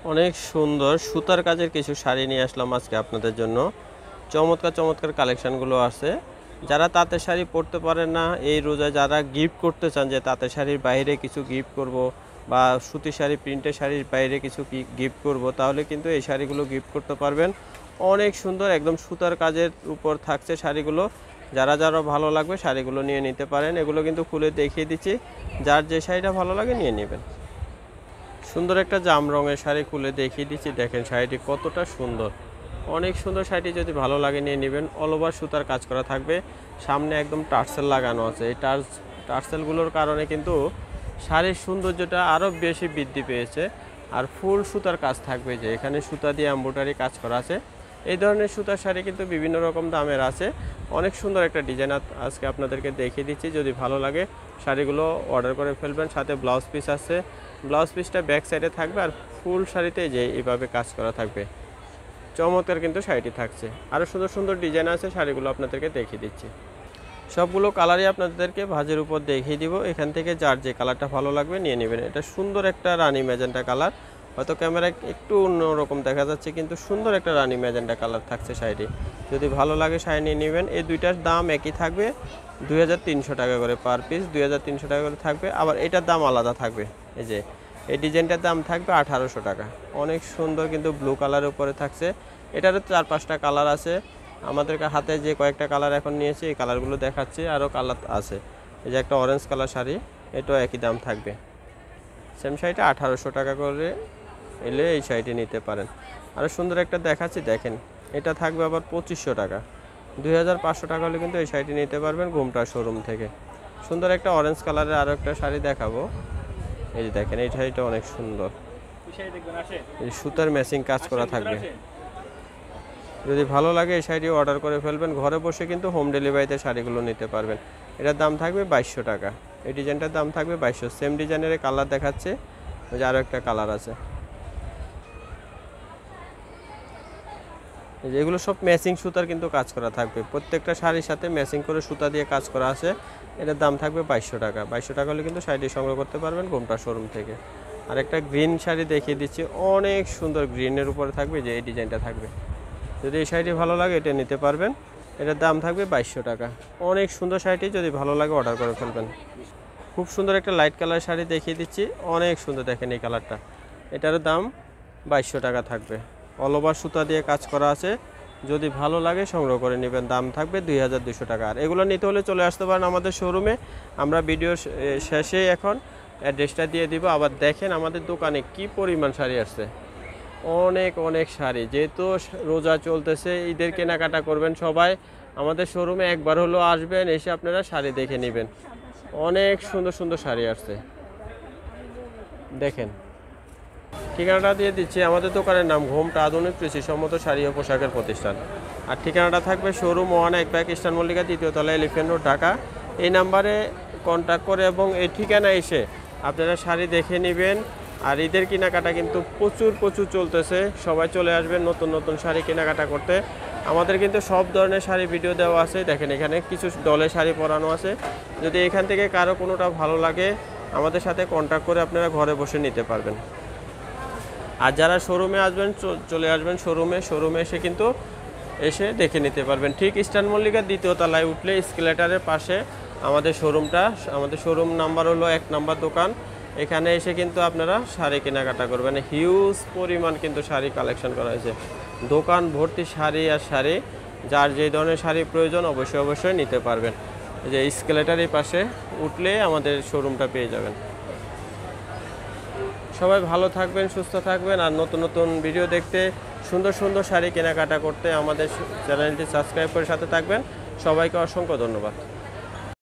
অনেক সুন্দর সুতার কাজের কিছু শাড়ি নিয়ে আসলাম আজকে আপনাদের জন্য। চমৎকার চমৎকার কালেকশানগুলো আছে। যারা তাঁতের শাড়ি পরতে পারেন না, এই রোজায় যারা গিফট করতে চান যে তাঁতের শাড়ির বাইরে কিছু গিফট করব বা সুতি শাড়ি প্রিন্টের শাড়ির বাইরে কিছু গিফট করব, তাহলে কিন্তু এই শাড়িগুলো গিফট করতে পারবেন। অনেক সুন্দর একদম সুতার কাজের উপর থাকছে শাড়িগুলো। যারা যারা ভালো লাগবে শাড়িগুলো নিয়ে নিতে পারেন। এগুলো কিন্তু খুলে দেখিয়ে দিচ্ছি, যার যে শাড়িটা ভালো লাগে নিয়ে নেবেন। সুন্দর একটা জাম রঙের শাড়ি খুলে দেখিয়ে দিচ্ছি, দেখেন শাড়িটি কতটা সুন্দর। অনেক সুন্দর শাড়িটি যদি ভালো লাগে নিয়ে নেবেন। অল ওভার সুতার কাজ করা থাকবে, সামনে একদম টার্সেল লাগানো আছে। এই টার্সেলগুলোর কারণে কিন্তু শাড়ির সৌন্দর্যটা আরও বেশি বৃদ্ধি পেয়েছে। আর ফুল সুতার কাজ থাকবে, যে এখানে সুতা দিয়ে এমব্রয়ডারি কাজ করা আছে। এই ধরনের সুতার শাড়ি কিন্তু বিভিন্ন রকম দামের আছে। অনেক সুন্দর একটা ডিজাইন আজকে আপনাদেরকে দেখিয়ে দিচ্ছি। যদি ভালো লাগে শাড়িগুলো অর্ডার করে ফেলবেন। সাথে ব্লাউজ পিস আছে, ব্লাউজ পিসটা ব্যাক সাইডে থাকবে। আর ফুল শাড়িতে যে এইভাবে কাজ করা থাকবে, চমৎকার কিন্তু শাড়িটি থাকছে। আরও সুন্দর সুন্দর ডিজাইন আছে, শাড়িগুলো আপনাদেরকে দেখিয়ে দিচ্ছি। সবগুলো কালারই আপনাদেরকে ভাঁজের উপর দেখিয়ে দিব। এখান থেকে যার যে কালারটা ভালো লাগবে নিয়ে নেবেন। এটা সুন্দর একটা রানী ম্যাজেন্টা কালার, হয়তো ক্যামেরায় একটু অন্যরকম দেখা যাচ্ছে, কিন্তু সুন্দর একটা রানী ম্যাজেন্টা কালার থাকছে শাড়িটি। যদি ভালো লাগে শাড়ি নিয়ে নেবেন। এই দুইটার দাম একই থাকবে, 2300 টাকা করে পার পিস, 2300 টাকা করে থাকবে। আবার এটার দাম আলাদা থাকবে। এই যে এই ডিজাইনটার দাম থাকবে 1800 টাকা। অনেক সুন্দর কিন্তু ব্লু কালারের উপরে থাকছে। এটারও 4-5টা কালার আছে। আমাদের হাতে যে কয়েকটা কালার এখন নিয়েছি, এই কালারগুলো দেখাচ্ছি, আরও কালার আছে। এই যে একটা অরেঞ্জ কালার শাড়ি, এটাও একই দাম থাকবে। সেম শাড়িটা 1800 টাকা করে এলে এই শাড়িটি নিতে পারেন। আরও সুন্দর একটা দেখাচ্ছি, দেখেন এটা থাকবে আবার 2500 টাকা। 2500 টাকা হলে কিন্তু এই শাড়িটি নিতে পারবেন ঘুমটা শোরুম থেকে। সুন্দর একটা অরেঞ্জ কালারের আরও একটা শাড়ি দেখাবো। এই যে দেখেন এই শাড়িটা অনেক সুন্দর, এই সুতার ম্যাচিং কাজ করা থাকবে। যদি ভালো লাগে এই শাড়িটি অর্ডার করে ফেলবেন। ঘরে বসে কিন্তু হোম ডেলিভারিতে শাড়িগুলো নিতে পারবেন। এটার দাম থাকবে 2200 টাকা। এই ডিজাইনটার দাম থাকবে 2200। সেম ডিজাইনের কালার দেখাচ্ছে, ওই যে আরও একটা কালার আছে। এগুলো সব ম্যাচিং সুতার কিন্তু কাজ করা থাকবে। প্রত্যেকটা শাড়ির সাথে ম্যাচিং করে সুতা দিয়ে কাজ করা আছে। এটার দাম থাকবে 2200 টাকা। 2200 টাকা হলে কিন্তু শাড়িটি সংগ্রহ করতে পারবেন ঘুমটা শোরুম থেকে। আর একটা গ্রিন শাড়ি দেখিয়ে দিচ্ছি, অনেক সুন্দর গ্রিনের উপরে থাকবে, যে এই ডিজাইনটা থাকবে। যদি এই শাড়িটি ভালো লাগে এটা নিতে পারবেন। এটার দাম থাকবে 2200 টাকা। অনেক সুন্দর শাড়িটি, যদি ভালো লাগে অর্ডার করে ফেলবেন। খুব সুন্দর একটা লাইট কালার শাড়ি দেখিয়ে দিচ্ছি, অনেক সুন্দর, দেখেন এই কালারটা। এটারও দাম 2200 টাকা থাকবে। অল ওভার সুতা দিয়ে কাজ করা আছে। যদি ভালো লাগে সংগ্রহ করে নেবেন। দাম থাকবে 2200 টাকা। আর এগুলো নিতে হলে চলে আসতে পারেন আমাদের শোরুমে। আমরা ভিডিও শেষে এখন অ্যাড্রেসটা দিয়ে দিব। আবার দেখেন আমাদের দোকানে কি পরিমাণ শাড়ি আসছে, অনেক অনেক শাড়ি। যেহেতু রোজা চলতেছে, ঈদের কেনাকাটা করবেন সবাই, আমাদের শোরুমে একবার হলো আসবেন, এসে আপনারা শাড়ি দেখে নেবেন। অনেক সুন্দর সুন্দর শাড়ি আসছে, দেখেন। ঠিকানাটা দিয়ে দিচ্ছি, আমাদের দোকানের নাম ঘুমটা আধুনিক কৃষিসম্মত শাড়ি ও পোশাকের প্রতিষ্ঠান। আর ঠিকানাটা থাকবে শোরুম 1 এক ইস্টার্ন মল্লিকা, 3য় তলা, এলিফ্যান্ট রোড, ঢাকা। এই নাম্বারে কন্ট্যাক্ট করে এবং এই ঠিকানা এসে আপনারা শাড়ি দেখে নেবেন। আর ঈদের কেনাকাটা কিন্তু প্রচুর প্রচুর চলতেছে, সবাই চলে আসবেন নতুন নতুন শাড়ি কেনাকাটা করতে। আমাদের কিন্তু সব ধরনের শাড়ি ভিডিও দেওয়া আছে, দেখেন এখানে কিছু ডলে শাড়ি পরানো আছে। যদি এখান থেকে কারো কোনোটা ভালো লাগে আমাদের সাথে কন্ট্যাক্ট করে আপনারা ঘরে বসে নিতে পারবেন। আর যারা শোরুমে আসবেন চলে আসবেন শোরুমে এসে কিন্তু এসে দেখে নিতে পারবেন। ঠিক ইস্টার্ন মল্লিকার 2য় তলায় উঠলে স্কেলেটারের পাশে আমাদের শোরুমটা। আমাদের শোরুম নাম্বার হলো 1 নম্বর দোকান। এখানে এসে কিন্তু আপনারা শাড়ি কেনাকাটা করবেন। হিউজ পরিমাণ কিন্তু শাড়ি কালেকশন করা হয়েছে, দোকান ভর্তি শাড়ি আর শাড়ি। যার যে ধরনের শাড়ি প্রয়োজন অবশ্যই নিতে পারবেন। এই যে স্কেলেটারের পাশে উঠলে আমাদের শোরুমটা পেয়ে যাবেন। সবাই ভালো থাকবেন, সুস্থ থাকবেন। আর নতুন নতুন ভিডিও দেখতে, সুন্দর সুন্দর শাড়ি কেনাকাটা করতে আমাদের চ্যানেলটি সাবস্ক্রাইব করে সাথে থাকবেন। সবাইকে অসংখ্য ধন্যবাদ।